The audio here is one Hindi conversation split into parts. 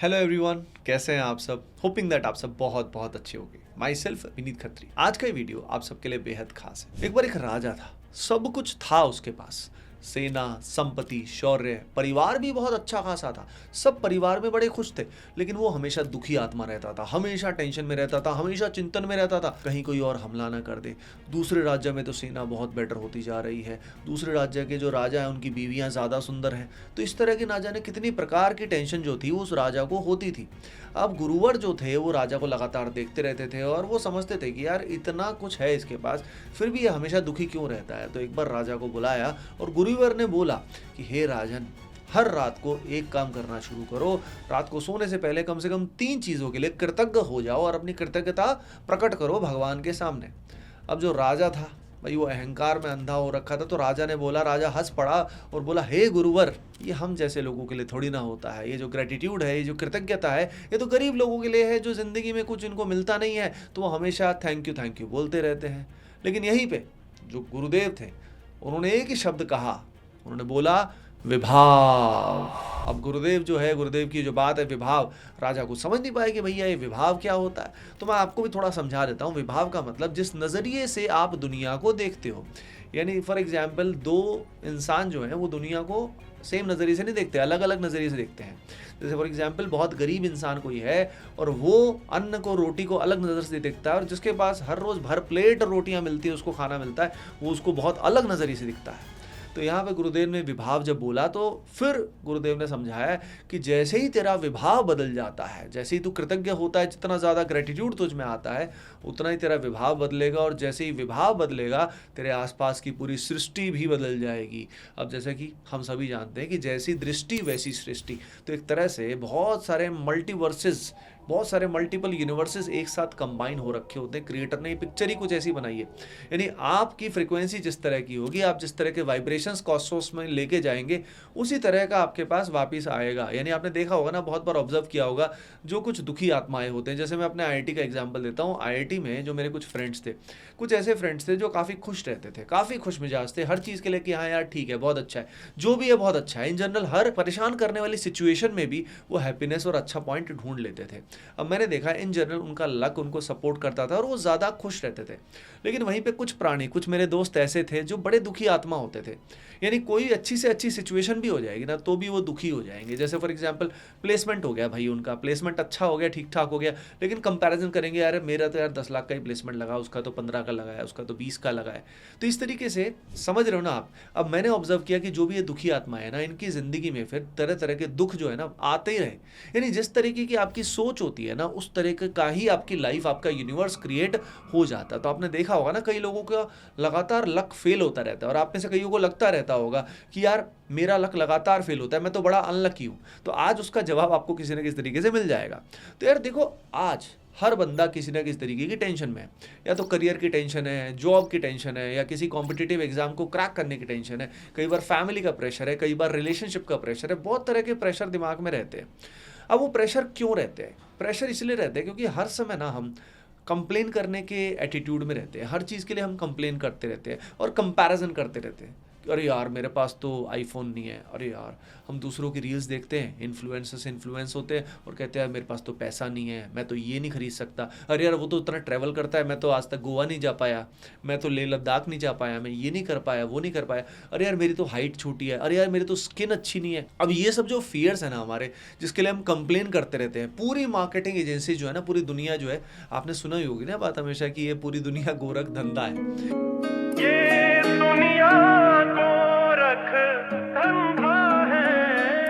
हेलो एवरीवन, कैसे हैं आप सब। होपिंग दैट आप सब बहुत बहुत अच्छे होंगे। My self Vineet Khatri. आज का ये वीडियो आप सबके लिए बेहद खास है। एक बार एक राजा था, सब कुछ था उसके पास, सेना, संपत्ति, शौर्य, परिवार भी बहुत अच्छा खासा था। सब परिवार में बड़े खुश थे, लेकिन वो हमेशा दुखी आत्मा रहता था, हमेशा टेंशन में रहता था, हमेशा चिंतन में रहता था कहीं कोई और हमला ना कर दे। दूसरे राज्य में तो सेना बहुत बेटर होती जा रही है, दूसरे राज्य के जो राजा हैं उनकी बीवियां ज़्यादा सुंदर हैं। तो इस तरह की ना जाने कितनी प्रकार की टेंशन जो थी वो उस राजा को होती थी। अब गुरुवर जो थे वो राजा को लगातार देखते रहते थे और वो समझते थे कि यार इतना कुछ है इसके पास, फिर भी ये हमेशा दुखी क्यों रहता है। तो एक बार राजा को बुलाया और गुरुवर ने बोला कि हे राजन, हर रात को एक काम करना शुरू करो। रात को सोने से पहले कम से कम 3 चीज़ों के लिए कृतज्ञ हो जाओ और अपनी कृतज्ञता प्रकट करो भगवान के सामने। अब जो राजा था भाई वो अहंकार में अंधा हो रखा था, तो राजा ने बोला, राजा हंस पड़ा और बोला, हे गुरुवर, ये हम जैसे लोगों के लिए थोड़ी ना होता है। ये जो ग्रेटिट्यूड है, ये जो कृतज्ञता है, ये तो गरीब लोगों के लिए है जो ज़िंदगी में कुछ इनको मिलता नहीं है, तो वो हमेशा थैंक यू बोलते रहते हैं। लेकिन यहीं पे जो गुरुदेव थे उन्होंने एक ही शब्द कहा, उन्होंने बोला विभाव। अब गुरुदेव जो है, गुरुदेव की जो बात है विभाव, राजा को समझ नहीं पाए कि भैया ये विभाव क्या होता है। तो मैं आपको भी थोड़ा समझा देता हूँ। विभाव का मतलब जिस नज़रिए से आप दुनिया को देखते हो। यानी फॉर एग्जाम्पल 2 इंसान जो हैं वो दुनिया को सेम नज़रिए से नहीं देखते, अलग अलग नज़रिए से देखते हैं। जैसे फॉर एग्जाम्पल बहुत गरीब इंसान कोई है और वो अन्न को, रोटी को अलग नज़र से देखता है, और जिसके पास हर रोज़ भर प्लेट रोटियां मिलती है, उसको खाना मिलता है, वो उसको बहुत अलग नज़रिए से दिखता है। तो यहाँ पे गुरुदेव ने विभाव जब बोला तो फिर गुरुदेव ने समझाया कि जैसे ही तेरा विभाव बदल जाता है, जैसे ही तू कृतज्ञ होता है, जितना ज़्यादा ग्रेटिट्यूड तुझ में आता है, उतना ही तेरा विभाव बदलेगा, और जैसे ही विभाव बदलेगा तेरे आसपास की पूरी सृष्टि भी बदल जाएगी। अब जैसे कि हम सभी जानते हैं कि जैसी दृष्टि वैसी सृष्टि, तो एक तरह से बहुत सारे मल्टीवर्सेस, बहुत सारे मल्टीपल यूनिवर्सेस एक साथ कंबाइन हो रखे होते हैं। क्रिएटर ने ये पिक्चर ही कुछ ऐसी बनाई है। यानी आपकी फ्रीक्वेंसी जिस तरह की होगी, आप जिस तरह के वाइब्रेशंस कॉस्मोस में लेके जाएंगे, उसी तरह का आपके पास वापस आएगा। यानी आपने देखा होगा ना, बहुत बार ऑब्जर्व किया होगा, जो कुछ दुखी आत्माएं होते हैं, जैसे मैं अपने आईआईटी का एग्जांपल देता हूँ। आईआईटी में जो मेरे कुछ फ्रेंड्स थे, कुछ ऐसे फ्रेंड्स थे जो काफ़ी खुश रहते थे, काफ़ी खुश मिजाज थे, हर चीज़ के लिए कि हाँ यार ठीक है, बहुत अच्छा है, जो भी है बहुत अच्छा है। इन जनरल हर परेशान करने वाली सिचुएशन में भी वो हैप्पीनेस और अच्छा पॉइंट ढूंढ लेते थे। अब मैंने देखा इन जनरल उनका लक उनको सपोर्ट करता था और वो ज़्यादा खुश रहते थे। लेकिन वहीं पे कुछ प्राणी, कुछ मेरे दोस्त ऐसे थे जो बड़े दुखी आत्मा होते थे। यानी कोई अच्छी से अच्छी सिचुएशन भी हो जाएगी ना, तो भी वो दुखी हो जाएंगे। जैसे फॉर एग्जांपल प्लेसमेंट हो गया भाई, उनका प्लेसमेंट अच्छा हो गया, ठीक ठाक हो गया, लेकिन कंपैरिजन करेंगे, यार मेरा तो यार 10 लाख का ही प्लेसमेंट लगा, उसका तो 15 का लगा है, उसका तो 20 का लगा है। तो इस तरीके से समझ रहे हो ना आप। अब मैंने ऑब्जर्व किया कि जो भी ये दुखी आत्मा है ना, इनकी ज़िंदगी में फिर तरह तरह के दुख जो है ना आते ही रहे। यानी जिस तरीके की आपकी सोच होती है ना, उस तरीके का ही आपकी लाइफ, आपका यूनिवर्स क्रिएट हो जाता है। तो आपने देखा होगा ना, कई लोगों का लगातार लक फेल होता रहता है, और आप में से कईयों को लगता रहता होगा कि यार मेरा लक लगातार फेल होता है, मैं तो बड़ा अनलकी हूँ। तो आज उसका जवाब आपको किसी न किसी तरीके से मिल जाएगा। तो यार देखो, आज हर बंदा किसी न किसी तरीके की टेंशन में है। या तो करियर की टेंशन है, जॉब की टेंशन है, या किसी कॉम्पिटिटिव एग्जाम को क्रैक करने की टेंशन है, कई बार फैमिली का प्रेशर है, कई बार रिलेशनशिप का प्रेशर है, बहुत तरह के प्रेशर दिमाग में रहते हैं। अब वो प्रेशर क्यों रहते हैं? प्रेशर इसलिए रहते हैं क्योंकि हर समय ना हम कंप्लेन करने के एटीट्यूड में रहते हैं। हर चीज़ के लिए हम कंप्लेन करते रहते हैं और कंपैरिजन करते रहते हैं। अरे यार मेरे पास तो आईफोन नहीं है, अरे यार हम दूसरों की रील्स देखते हैं, इन्फ्लुएंसर से इन्फ्लुएंस होते हैं और कहते हैं मेरे पास तो पैसा नहीं है, मैं तो ये नहीं खरीद सकता। अरे यार वो तो उतना ट्रैवल करता है, मैं तो आज तक गोवा नहीं जा पाया, मैं तो लेह लद्दाख नहीं जा पाया, मैं ये नहीं कर पाया, वो नहीं कर पाया। अरे यार मेरी तो हाइट छोटी है, अरे यार मेरी तो स्किन अच्छी नहीं है। अब ये सब जो फियर्स है ना हमारे, जिसके लिए हम कंप्लेन करते रहते हैं, पूरी मार्केटिंग एजेंसी जो है ना, पूरी दुनिया जो है, आपने सुना ही होगी ना बात हमेशा कि ये पूरी दुनिया गोरख धंधा है। ये दुनिया गोरख धंधा है,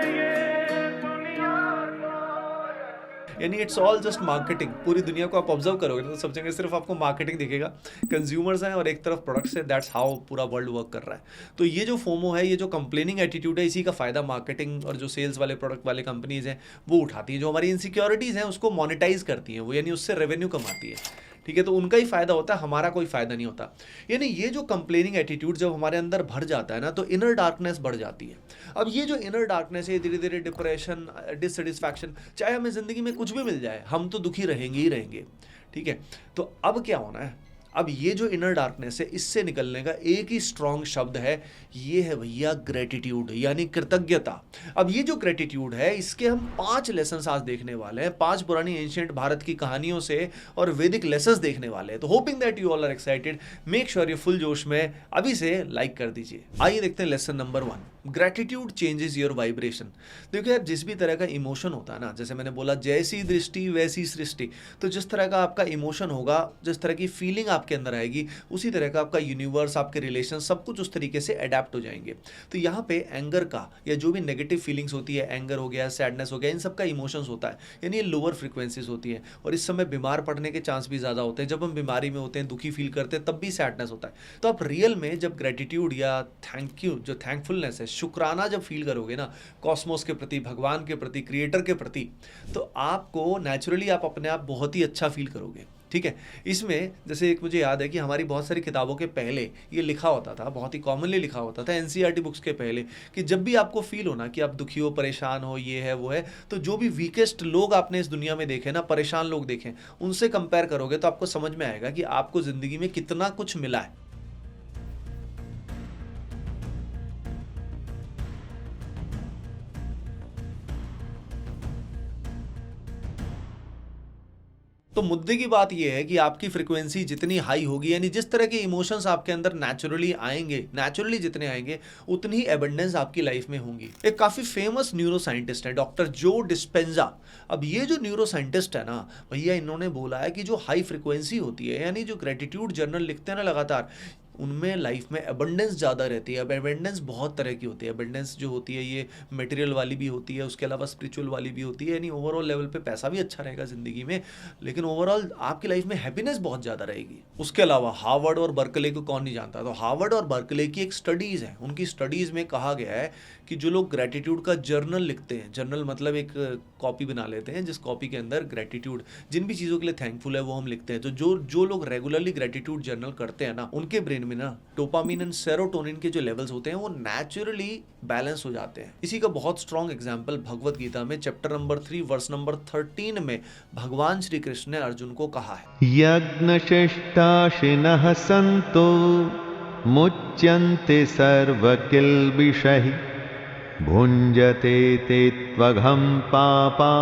ये दुनिया गोरख। यानी इट्स ऑल जस्ट मार्केटिंग। पूरी दुनिया को आप ऑब्जर्व करोगे तो सब जगह सिर्फ आपको मार्केटिंग दिखेगा। कंज्यूमर्स हैं और एक तरफ प्रोडक्ट्स है, दैट्स हाउ पूरा वर्ल्ड वर्क कर रहा है। तो ये जो फोमो है, ये जो कंप्लेनिंग एटीट्यूड है, इसी का फायदा मार्केटिंग और जो सेल्स वाले प्रोडक्ट वाले कंपनीज हैं वो उठाती हैं। जो हमारी इनसिक्योरिटीज़ हैं उसको मोनेटाइज करती हैं वो, यानी उससे रेवेन्यू कमाती है। ठीक है, तो उनका ही फायदा होता है, हमारा कोई फायदा नहीं होता। यानी ये जो कंप्लेनिंग एटीट्यूड जब हमारे अंदर भर जाता है ना, तो इनर डार्कनेस बढ़ जाती है। अब ये जो इनर डार्कनेस है, धीरे धीरे डिप्रेशन, डिससेटिस्फैक्शन, चाहे हमें जिंदगी में कुछ भी मिल जाए, हम तो दुखी रहेंगे ही रहेंगे। ठीक है, तो अब क्या होना है, अब ये जो इनर डार्कनेस है, इससे निकलने का एक ही स्ट्रॉन्ग शब्द है, ये है भैया ग्रेटिट्यूड, यानी कृतज्ञता। अब ये जो ग्रेटिट्यूड है, इसके हम 5 लेसन्स आज देखने वाले हैं, 5 पुरानी एंशिएंट भारत की कहानियों से और वैदिक लेसन्स देखने वाले हैं। तो hoping that you all are excited, make sure ये फुल जोश में अभी से लाइक कर दीजिए। आइए देखते हैं lesson number 1, gratitude changes your vibration. देखिए यार, जिस भी तरह का इमोशन होता है ना, जैसे मैंने बोला जैसी दृष्टि वैसी सृष्टि, तो जिस तरह का आपका इमोशन होगा, जिस तरह की फीलिंग आपके अंदर आएगी, उसी तरह का आपका यूनिवर्स, आपके रिलेशन, सब कुछ उस तरीके से अडेप्ट हो जाएंगे। तो यहाँ पे एंगर का या जो भी नेगेटिव फीलिंग्स होती है, एंगर हो गया, सैडनेस हो गया, इन सब का इमोशंस होता है, यानी ये लोअर फ्रीक्वेंसीज होती है। और इस समय बीमार पड़ने के चांस भी ज़्यादा होते हैं। जब हम बीमारी में होते हैं, दुखी फील करते हैं, तब भी सैडनेस होता है। तो आप रियल में जब ग्रेटिट्यूड या थैंक यू, जो थैंकफुलनेस है, शुक्राना जब फील करोगे ना, कॉस्मोस के प्रति, भगवान के प्रति, क्रिएटर के प्रति, तो आपको नेचुरली आप अपने आप बहुत ही अच्छा फील करोगे। ठीक है, इसमें जैसे एक मुझे याद है कि हमारी बहुत सारी किताबों के पहले ये लिखा होता था, बहुत ही कॉमनली लिखा होता था एनसीईआरटी बुक्स के पहले, कि जब भी आपको फील हो ना कि आप दुखी हो, परेशान हो, ये है वो है, तो जो भी वीकेस्ट लोग आपने इस दुनिया में देखे ना, परेशान लोग देखे, उनसे कंपेयर करोगे तो आपको समझ में आएगा कि आपको जिंदगी में कितना कुछ मिला है। तो मुद्दे की बात यह है कि आपकी फ्रीक्वेंसी जितनी हाई होगी, यानी जिस तरह के इमोशंस आपके अंदर नेचुरली आएंगे, नेचुरली जितने आएंगे, उतनी ही एबंडेंस आपकी लाइफ में होंगी। एक काफी फेमस न्यूरो साइंटिस्ट है डॉक्टर जो डिस्पेंजा। अब ये जो न्यूरो साइंटिस्ट है ना भैया, इन्होंने बोला है कि जो हाई फ्रीक्वेंसी होती है, यानी जो ग्रेटिट्यूड जर्नल लिखते हैं ना लगातार, उनमें लाइफ में एबंडेंस ज़्यादा रहती है। अब एबंडेंस बहुत तरह की होती है। एबंडेंस जो होती है ये मटेरियल वाली भी होती है, उसके अलावा स्पिरिचुअल वाली भी होती है, यानी ओवरऑल लेवल पे पैसा भी अच्छा रहेगा ज़िंदगी में, लेकिन ओवरऑल आपकी लाइफ में हैप्पीनेस बहुत ज़्यादा रहेगी। उसके अलावा हार्वर्ड और बर्कले को कौन नहीं जानता, तो हार्वर्ड और बर्कले की एक स्टडीज़ है, उनकी स्टडीज़ में कहा गया है कि जो लोग ग्रेटिट्यूड का जर्नल लिखते हैं, जर्नल मतलब एक कॉपी बना लेते हैं जिस कॉपी के अंदर ग्रेटिट्यूड, जिन भी चीज़ों के लिए थैंकफुल है वो हम लिखते हैं, तो जो लोग रेगुलरली ग्रेटिट्यूड जर्नल करते हैं ना, उनके ब्रेन में ना डोपामिन एंड सेरोटोनिन के जो लेवल्स होते हैं वो नेचुरली बैलेंस हो जाते हैं। इसी का बहुत स्ट्रॉन्ग एग्जाम्पल भगवत गीता में चैप्टर नंबर 3 वर्स नंबर 13 में भगवान श्री कृष्ण ने अर्जुन को कहा है, यज्ञशिष्टाशिनः सन्तो मुच्यन्ते सर्वकिल्बिषैः भुञ्जते ते त्वघं पापा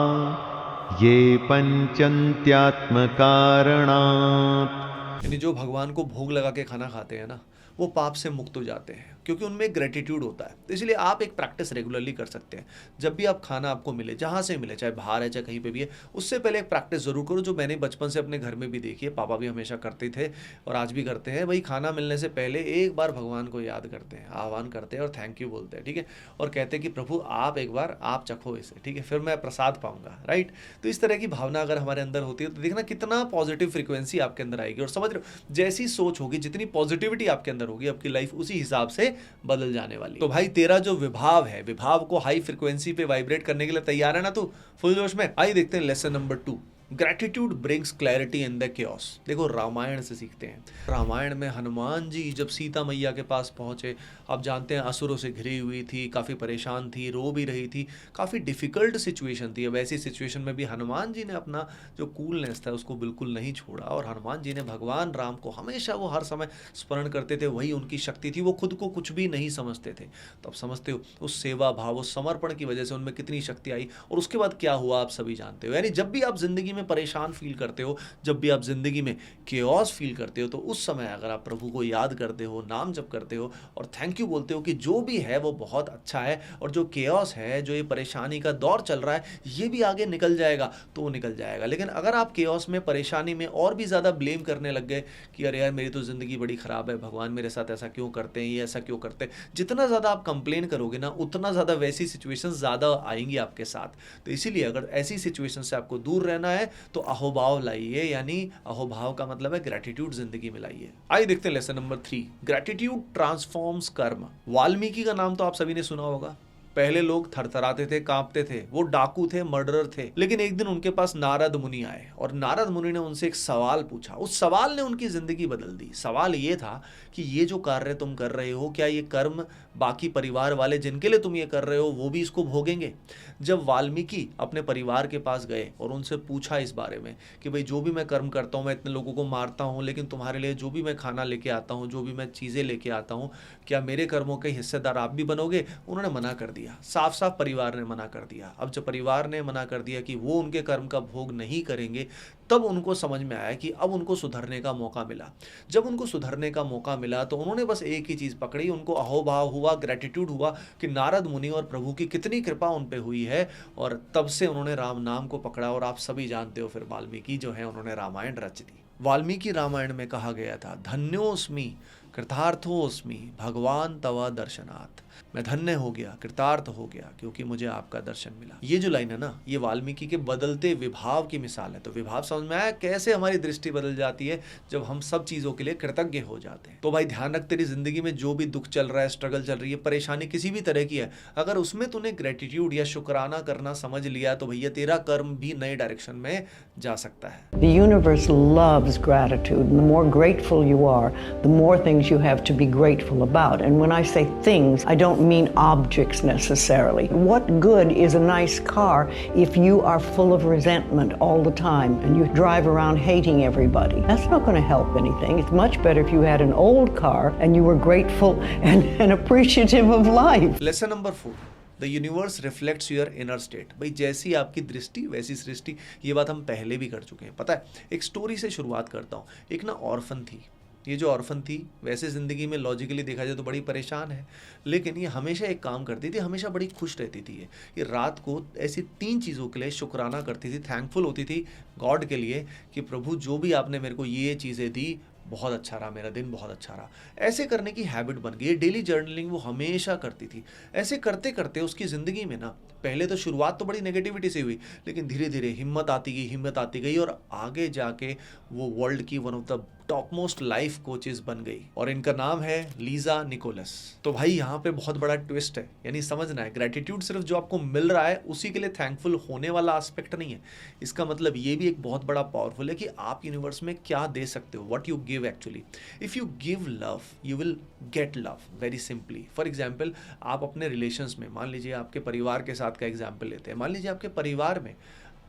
ये पञ्चन्त्यात्मकारणात्। यानी जो भगवान को भोग लगा के खाना खाते हैं ना, वो पाप से मुक्त हो जाते हैं, क्योंकि उनमें ग्रेटिट्यूड होता है। तो इसलिए आप एक प्रैक्टिस रेगुलरली कर सकते हैं। जब भी आप खाना आपको मिले, जहाँ से मिले, चाहे बाहर है चाहे कहीं पे भी है, उससे पहले एक प्रैक्टिस जरूर करो, जो मैंने बचपन से अपने घर में भी देखी है, पापा भी हमेशा करते थे और आज भी करते हैं। भाई खाना मिलने से पहले एक बार भगवान को याद करते हैं, आह्वान करते हैं और थैंक यू बोलते हैं, ठीक है, और कहते हैं कि प्रभु आप एक बार आप चखो इसे, ठीक है, फिर मैं प्रसाद पाऊंगा, राइट। तो इस तरह की भावना अगर हमारे अंदर होती है तो देखना कितना पॉजिटिव फ्रीक्वेंसी आपके अंदर आएगी। और समझ रहे हो, जैसी सोच होगी, जितनी पॉजिटिविटी आपके अंदर होगी, आपकी लाइफ उसी हिसाब से बदल जाने वाली। तो भाई तेरा जो विभाव है, विभाव को हाई फ्रीक्वेंसी पे वाइब्रेट करने के लिए तैयार है ना तू, फुल जोश में? आइए देखते हैं lesson number 2, gratitude brings clarity in the chaos। देखो रामायण से सीखते हैं। रामायण में हनुमान जी जब सीता मैया के पास पहुंचे, आप जानते हैं असुरों से घिरी हुई थी, काफ़ी परेशान थी, रो भी रही थी, काफ़ी डिफ़िकल्ट सिचुएशन थी। अब ऐसी सिचुएशन में भी हनुमान जी ने अपना जो कूलनेस था उसको बिल्कुल नहीं छोड़ा, और हनुमान जी ने भगवान राम को हमेशा, वो हर समय स्मरण करते थे, वही उनकी शक्ति थी। वो खुद को कुछ भी नहीं समझते थे। तो आप समझते हो उस सेवा भाव, उस समर्पण की वजह से उनमें कितनी शक्ति आई, और उसके बाद क्या हुआ आप सभी जानते हो। यानी जब भी आप जिंदगी में परेशान फील करते हो, जब भी आप जिंदगी में केओस फील करते हो, तो उस समय अगर आप प्रभु को याद करते हो, नाम जप करते हो और थैंक यू बोलते हो कि जो भी है वो बहुत अच्छा है, और जो केओस है, जो ये परेशानी का दौर चल रहा है, ये भी आगे निकल जाएगा, तो वो निकल जाएगा। लेकिन अगर आप केओस में, परेशानी में और भी ज़्यादा ब्लेम करने लग गए कि अरे यार मेरी तो ज़िंदगी बड़ी ख़राब है, भगवान मेरे साथ ऐसा क्यों करते हैं, ये ऐसा क्यों करते हैं, जितना ज़्यादा आप कंप्लेन करोगे ना, उतना ज़्यादा वैसी सिचुएशन ज़्यादा आएंगी आपके साथ। तो इसीलिए अगर ऐसी सिचुएशन से आपको दूर रहना है तो अहोभाव लाइए, यानी अहोभाव का मतलब है ग्रेटिट्यूड जिंदगी में लाइए। आइए देखते हैं लेसन नंबर 3, ग्रेटिट्यूड ट्रांसफॉर्म्स कर्म। वाल्मीकि का नाम तो आप सभी ने सुना होगा, पहले लोग थरथराते थे, कांपते थे, वो डाकू थे, मर्डरर थे। लेकिन एक दिन उनके पास नारद मुनि आए और नारद मुनि ने उनसे एक सवाल पूछा। उस सवाल ने उनकी जिंदगी बदल दी। सवाल ये था कि ये जो कार्य तुम कर रहे हो, क्या ये कर्म बाकी परिवार वाले जिनके लिए तुम ये कर रहे हो वो भी इसको भोगेंगे? जब वाल्मीकि अपने परिवार के पास गए और उनसे पूछा इस बारे में कि भाई जो भी मैं कर्म करता हूँ, मैं इतने लोगों को मारता हूँ, लेकिन तुम्हारे लिए जो भी मैं खाना लेके आता हूँ, जो भी मैं चीज़ें लेके आता हूँ, क्या मेरे कर्मों के हिस्सेदार आप भी बनोगे? उन्होंने मना कर दिया, साफ साफ परिवार ने मना कर दिया। अब जब परिवार ने मना कर दिया कि वो उनके कर्म का भोग नहीं करेंगे, तब उनको समझ में आया कि अब उनको सुधरने का मौका मिला। जब उनको सुधरने का मौका मिला तो उन्होंने बस एक ही चीज़ पकड़ी, उनको अहोभाव हुआ, ग्रेटिट्यूड हुआ कि नारद मुनि और प्रभु की कितनी कृपा उन पे हुई है, और तब से उन्होंने राम नाम को पकड़ा। और आप सभी जानते हो फिर वाल्मीकि जो है उन्होंने रामायण रच दी। वाल्मीकि रामायण में कहा गया था, धन्योस्मि कृतार्थोस्मि भगवान तव दर्शनात्। मैं धन्य हो गया, कृतार्थ हो गया क्योंकि मुझे आपका दर्शन मिला। ये जो लाइन है ना, ये वाल्मीकि के बदलते विभाव की मिसाल है। तो विभाव समझ में आया कैसे हमारी दृष्टि बदल जाती है जब हम सब चीजों के लिए कृतज्ञ हो जाते हैं। तो भाई ध्यान रख, तेरी जिंदगी में जो भी दुख चल रहा है, स्ट्रगल चल रही है, परेशानी किसी भी तरह की है, अगर उसमें तूने ग्रेटिट्यूड या शुक्राना करना समझ लिया तो भैया तेरा कर्म भी नए डायरेक्शन में जा सकता है। The universe loves gratitude, and the more grateful you are, the more things you have to be grateful about. And when I say things, I don't mean objects necessarily. What good is a nice car if you are full of resentment all the time and you drive around hating everybody? That's not going to help anything. It's much better if you had an old car and you were grateful and appreciative of life. Lesson number 4, the universe reflects your inner state. भाई जैसी आपकी दृष्टि वैसी सृष्टि, ये बात हम पहले भी कर चुके हैं। पता है, एक स्टोरी से शुरुआत करता हूँ। एक ना ऑर्फन थी। ये जो ऑर्फन थी वैसे ज़िंदगी में लॉजिकली देखा जाए तो बड़ी परेशान है, लेकिन ये हमेशा एक काम करती थी, हमेशा बड़ी खुश रहती थी। ये रात को ऐसी 3 चीज़ों के लिए शुक्राना करती थी, थैंकफुल होती थी गॉड के लिए कि प्रभु जो भी आपने मेरे को ये चीज़ें दी, बहुत अच्छा रहा, मेरा दिन बहुत अच्छा रहा। ऐसे करने की हैबिट बन गई। डेली जर्नलिंग वो हमेशा करती थी। ऐसे करते करते उसकी ज़िंदगी में ना, पहले तो शुरुआत तो बड़ी नेगेटिविटी से हुई, लेकिन धीरे धीरे हिम्मत आती गई और आगे जाके वो वर्ल्ड की one of the top most life coaches बन गई, और इनका नाम है लीजा निकोलस। तो भाई यहाँ पे बहुत बड़ा ट्विस्ट है, यानी समझना है, ग्रेटिट्यूड सिर्फ जो आपको मिल रहा है उसी के लिए थैंकफुल होने वाला एस्पेक्ट नहीं है। इसका मतलब ये भी एक बहुत बड़ा पावरफुल है कि आप यूनिवर्स में क्या दे सकते हो, what you give actually. If you give love you will get love, very simply. For example, आप अपने रिलेशंस में, मान लीजिए आपके परिवार के साथ का एग्जाम्पल लेते हैं, मान लीजिए आपके परिवार में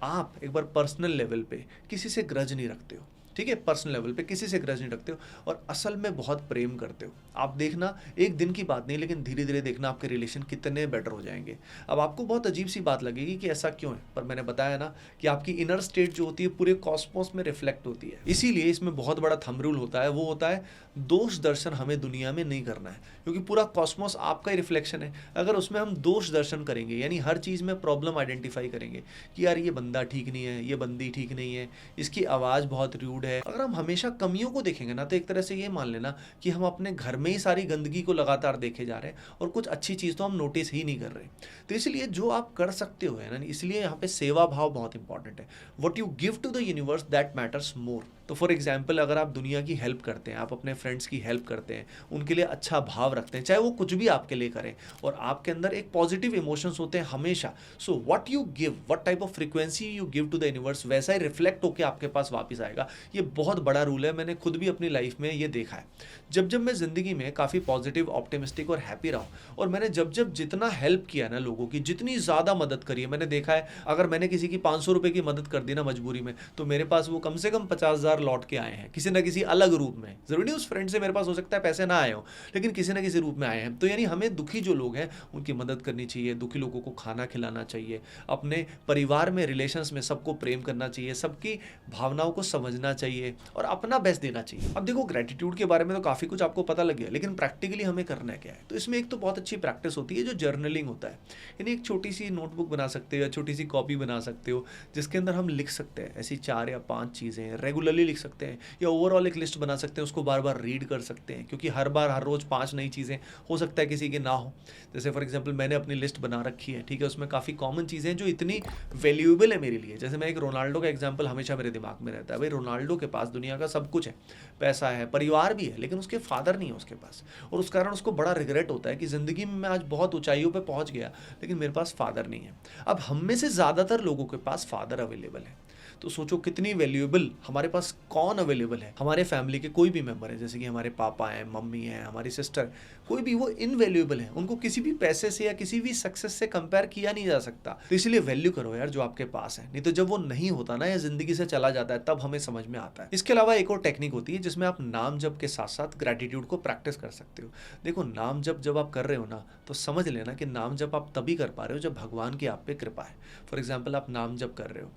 आप एक बार पर्सनल लेवल पे किसी से ग्रज नहीं रखते हो, ठीक है, पर्सनल लेवल पे किसी से ग्रज नहीं रखते हो और असल में बहुत प्रेम करते हो। आप देखना, एक दिन की बात नहीं, लेकिन धीरे धीरे देखना आपके रिलेशन कितने बेटर हो जाएंगे। अब आपको बहुत अजीब सी बात लगेगी कि ऐसा क्यों है, पर मैंने बताया ना कि आपकी इनर स्टेट जो होती है पूरे कॉस्मोस में रिफ्लेक्ट होती है। इसीलिए इसमें बहुत बड़ा थंब रूल होता है, वो होता है दोष दर्शन हमें दुनिया में नहीं करना है, क्योंकि पूरा कॉस्मोस आपका ही रिफ्लेक्शन है। अगर उसमें हम दोष दर्शन करेंगे, यानी हर चीज़ में प्रॉब्लम आइडेंटिफाई करेंगे कि यार ये बंदा ठीक नहीं है, ये बंदी ठीक नहीं है, इसकी आवाज़ बहुत रूड है, अगर हम हमेशा कमियों को देखेंगे ना, तो एक तरह से ये मान लेना कि हम अपने घर में ही सारी गंदगी को लगातार देखे जा रहे हैं और कुछ अच्छी चीज़ तो हम नोटिस ही नहीं कर रहे। तो इसलिए जो आप कर सकते हो है ना, इसलिए यहाँ पे सेवा भाव बहुत इंपॉर्टेंट है। What you give to the universe that matters more. तो फॉर एग्जाम्पल, अगर आप दुनिया की हेल्प करते हैं, आप अपने फ्रेंड्स की हेल्प करते हैं, उनके लिए अच्छा भाव रखते हैं, चाहे वो कुछ भी आपके लिए करें, और आपके अंदर एक पॉजिटिव इमोशंस होते हैं हमेशा, so what you give, what type of frequency you give to the universe, वैसा ही रिफ्लेक्ट होकर आपके पास वापस आएगा। ये बहुत बड़ा रूल है, मैंने खुद भी अपनी लाइफ में ये देखा है। जब जब मैं ज़िंदगी में काफ़ी पॉजिटिव, ऑप्टिमिस्टिक और हैप्पी रहा हूँ, और मैंने जब जब जितना हेल्प किया ना लोगों की, जितनी ज़्यादा मदद करी है, मैंने देखा है अगर मैंने किसी की 500 रुपये की मदद कर दी ना मजबूरी में, तो मेरे पास वो कम से कम 50,000 लौट के आए हैं, किसी ना किसी अलग रूप में। जरूरी नहीं उस फ्रेंड से मेरे पास हो सकता है पैसे ना आए हो, लेकिन किसी ना किसी रूप में आए हैं। तो यानी हमें दुखी जो लोग हैं उनकी मदद करनी चाहिए, दुखी लोगों को खाना खिलाना चाहिए, अपने परिवार में, रिलेशंस में सबको प्रेम करना चाहिए, सबकी भावनाओं को समझना चाहिए और अपना बेस्ट देना चाहिए। अब देखो, ग्रेटिट्यूड के बारे में तो काफ़ी कुछ आपको पता लग गया, लेकिन प्रैक्टिकली हमें करना क्या है। तो इसमें एक तो बहुत अच्छी प्रैक्टिस होती है जो जर्नलिंग होता है, यानी एक छोटी सी नोटबुक बना सकते हो या छोटी सी कॉपी बना सकते हो जिसके अंदर हम लिख सकते हैं ऐसी 4 या 5 चीज़ें रेगुलरली लिख सकते हैं, या ओवरऑल एक लिस्ट बना सकते हैं, उसको बार बार रीड कर सकते हैं, क्योंकि हर बार हर रोज़ 5 नई चीज़ें हो सकता है किसी की ना हो। जैसे फॉर एग्जांपल मैंने अपनी लिस्ट बना रखी है, ठीक है, उसमें काफ़ी कॉमन चीज़ें हैं जो इतनी वैल्यूएबल है मेरे लिए। जैसे मैं एक रोनाल्डो का एग्जाम्पल हमेशा मेरे दिमाग में रहता है। भाई रोनाल्डो के पास दुनिया का सब कुछ है, पैसा है, परिवार भी है, लेकिन उसके फादर नहीं है उसके पास, और उस कारण उसको बड़ा रिग्रेट होता है कि ज़िंदगी में मैं आज बहुत ऊंचाइयों पे पहुंच गया लेकिन मेरे पास फादर नहीं है। अब हम में से ज़्यादातर लोगों के पास फादर अवेलेबल है, तो सोचो कितनी वैल्यूएबल हमारे पास कौन अवेलेबल है। हमारे फैमिली के कोई भी मेंबर है, जैसे कि हमारे पापा हैं, मम्मी हैं, हमारी सिस्टर, कोई भी, वो इनवैल्यूएबल है, उनको किसी भी पैसे से या किसी भी सक्सेस से कंपेयर किया नहीं जा सकता। तो इसलिए वैल्यू करो यार जो आपके पास है, नहीं तो जब वो नहीं होता ना या जिंदगी से चला जाता है तब हमें समझ में आता है। इसके अलावा एक और टेक्निक होती है जिसमें आप नाम जप के साथ साथ ग्रेटिट्यूड को प्रैक्टिस कर सकते हो। देखो नाम जप जब आप कर रहे हो ना, तो समझ लेना कि नाम जप आप तभी कर पा रहे हो जब भगवान की आप पे कृपा है। फॉर एग्जाम्पल आप नाम जप कर रहे हो,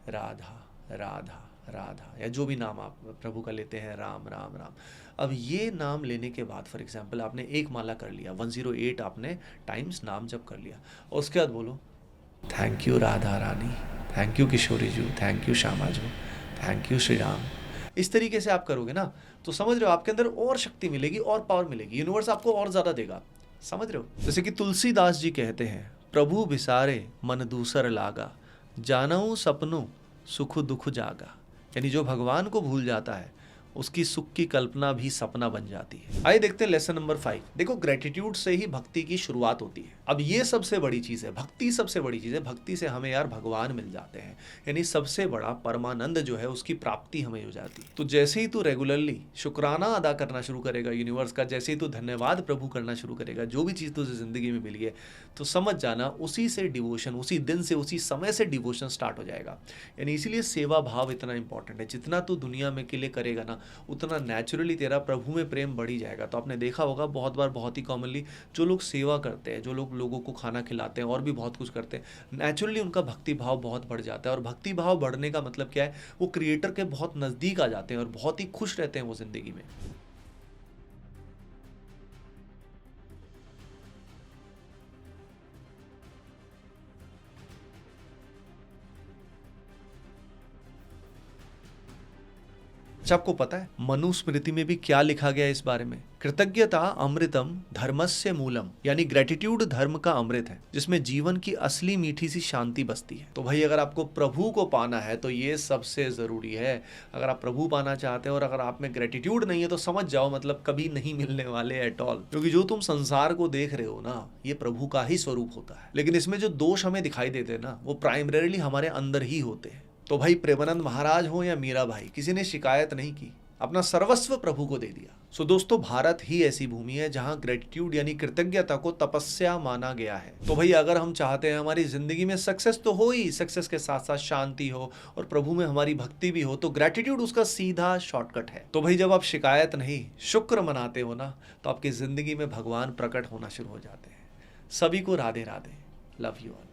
राधा राधा राधा, या जो भी नाम आप प्रभु का लेते हैं, राम राम राम। अब ये नाम लेने के बाद फॉर एग्जांपल आपने एक माला कर लिया, 108 आपने टाइम्स नाम जप कर लिया, और उसके बाद बोलो thank you Radha Rani, thank you Kishori ji, thank you Shyama ji, thank you Shri Ram. इस तरीके से आप करोगे ना तो समझ रहे हो आपके अंदर और शक्ति मिलेगी और पावर मिलेगी, यूनिवर्स आपको और ज़्यादा देगा। समझ रहे हो? जैसे कि तुलसीदास जी कहते हैं, प्रभु बिसारे मन दूसर लागा, जानऊ सपनों सुख दुख जागा। यानी जो भगवान को भूल जाता है उसकी सुख की कल्पना भी सपना बन जाती है। आइए देखते हैं लेसन नंबर 5। देखो ग्रेटिट्यूड से ही भक्ति की शुरुआत होती है। अब ये सबसे बड़ी चीज़ है, भक्ति सबसे बड़ी चीज़ है। भक्ति से हमें यार भगवान मिल जाते हैं, यानी सबसे बड़ा परमानंद जो है उसकी प्राप्ति हमें हो जाती है। तो जैसे ही तू रेगुलरली शुक्राना अदा करना शुरू करेगा यूनिवर्स का, जैसे ही तू धन्यवाद प्रभु करना शुरू करेगा जो भी चीज़ तुझे जिंदगी में मिली है, तो समझ जाना उसी से डिवोशन, उसी दिन से, उसी समय से डिवोशन स्टार्ट हो जाएगा। यानी इसीलिए सेवा भाव इतना इंपॉर्टेंट है। जितना तू दुनिया में के लिए करेगा ना, उतना नेचुरली तेरा प्रभु में प्रेम बढ़ ही जाएगा। तो आपने देखा होगा बहुत बार, बहुत ही कॉमनली जो लोग सेवा करते हैं, जो लोग लोगों को खाना खिलाते हैं और भी बहुत कुछ करते हैं, नेचुरली उनका भक्ति भाव बहुत बढ़ जाता है। और भक्ति भाव बढ़ने का मतलब क्या है, वो क्रिएटर के बहुत नज़दीक आ जाते हैं और बहुत ही खुश रहते हैं वो जिंदगी में। अच्छा, आपको पता है मनुस्मृति में भी क्या लिखा गया है इस बारे में? कृतज्ञता अमृतम धर्मस्य मूलम, यानी ग्रेटिट्यूड धर्म का अमृत है जिसमें जीवन की असली मीठी सी शांति बसती है। तो भाई अगर आपको प्रभु को पाना है तो ये सबसे जरूरी है। अगर आप प्रभु पाना चाहते हैं और अगर आप में ग्रेटिट्यूड नहीं है तो समझ जाओ मतलब कभी नहीं मिलने वाले एट ऑल। क्योंकि जो तुम संसार को देख रहे हो ना, ये प्रभु का ही स्वरूप होता है, लेकिन इसमें जो दोष हमें दिखाई देते हैं ना, वो प्राइमरीली हमारे अंदर ही होते हैं। तो भाई प्रेमानंद महाराज हो या मीरा भाई, किसी ने शिकायत नहीं की, अपना सर्वस्व प्रभु को दे दिया। सो दोस्तों, भारत ही ऐसी भूमि है जहां ग्रेटिट्यूड यानी कृतज्ञता को तपस्या माना गया है। तो भाई अगर हम चाहते हैं हमारी जिंदगी में सक्सेस तो हो ही, सक्सेस के साथ साथ शांति हो और प्रभु में हमारी भक्ति भी हो, तो ग्रेटिट्यूड उसका सीधा शॉर्टकट है। तो भाई जब आप शिकायत नहीं शुक्र मनाते हो ना, तो आपकी जिंदगी में भगवान प्रकट होना शुरू हो जाते हैं। सभी को Radhe Radhe, love you all.